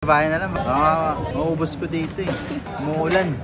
Bahay na lang. Maubos ko dito eh. Umuulan.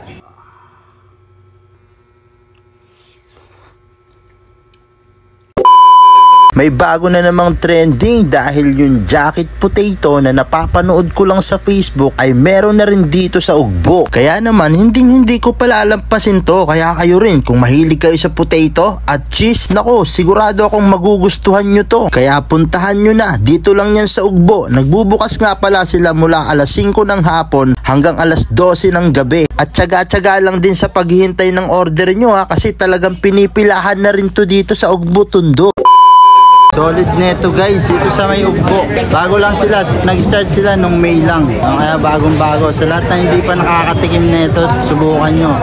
May bago na namang trending dahil yung jacket potato na napapanood ko lang sa Facebook ay meron na rin dito sa Ugbo. Kaya naman hindi ko palalampasin to. Kaya kayo rin kung mahilig kayo sa potato at cheese, nako sigurado akong magugustuhan nyo to. Kaya puntahan nyo na, dito lang yan sa Ugbo. Nagbubukas nga pala sila mula alas 5 ng hapon hanggang alas 12 ng gabi. At tsaga-tsaga lang din sa paghihintay ng order nyo ha, kasi talagang pinipilahan na rin to dito sa Ugbo Tondo. Solid neto guys, dito sa may Ugbo. Bago lang sila, nag-start sila nung May lang. Kaya bagong-bago. Sa lahat na hindi pa nakakatikim neto, subukan nyo.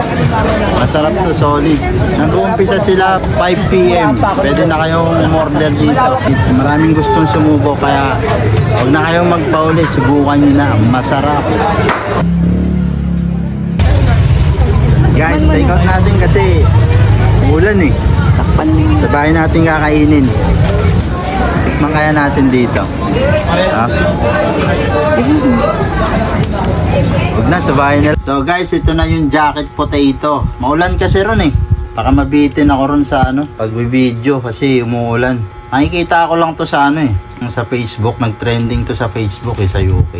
Masarap to, solid. Nag-uumpisa sila 5 PM. Pwede na kayong umorder dito. Maraming gustong sumubo, kaya huwag na kayong magpauli, subukan nyo na. Masarap. Guys, take out natin kasi ulan eh. Sa bahay natin kakainin. Tikman kaya natin dito. Ha? Huwag na, sa bahay na. So guys, ito na yung jacket potato. Maulan kasi ron eh. Baka mabitin ako ron sa pagbibideo kasi umuulan. Nakikita ko lang to sa sa Facebook. Nag-trending to sa Facebook sa UK.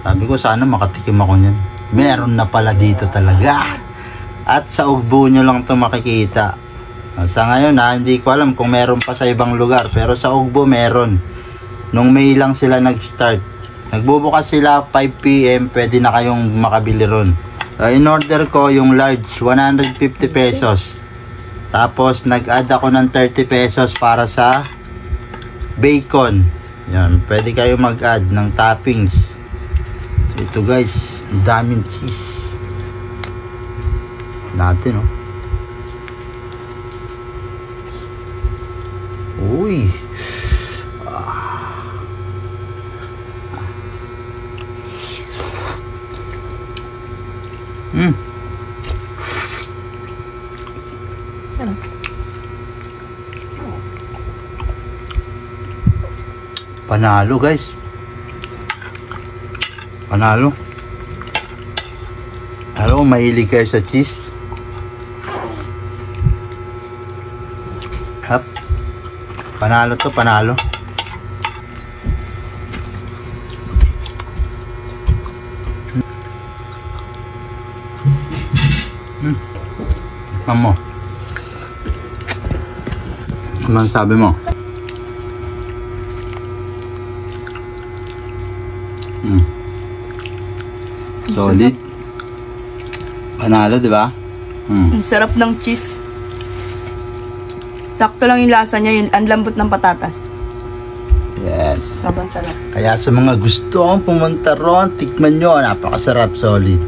Sabi ko sana makatikim ako niyan. Meron na pala dito talaga. At sa Ugbo nyo lang to makikita. Sa ngayon hindi ko alam kung meron pa sa ibang lugar, pero sa Ugbo meron. Nung May lang sila nag-start. Nagbubukas sila 5 PM, pwede na kayong makabili ron. In order ko yung large, 150 pesos. Tapos nag-add ako ng 30 pesos para sa bacon. Yan, pwede kayo mag-add ng toppings. So ito guys, daming cheese. Natin Uy. Panalo guys. Panalo. Alam mo, mahilig kayo sa cheese. Hap. Panalo to, panalo. Mamo. Ano sabi mo? Solid. Panalo, di ba? Ang sarap ng cheese. Sakto lang yung lasa niya, ang lambot ng patatas. Yes. Sobrang sarap. Kaya sa mga gusto pumunta ron, tikman nyo. Napakasarap, solid.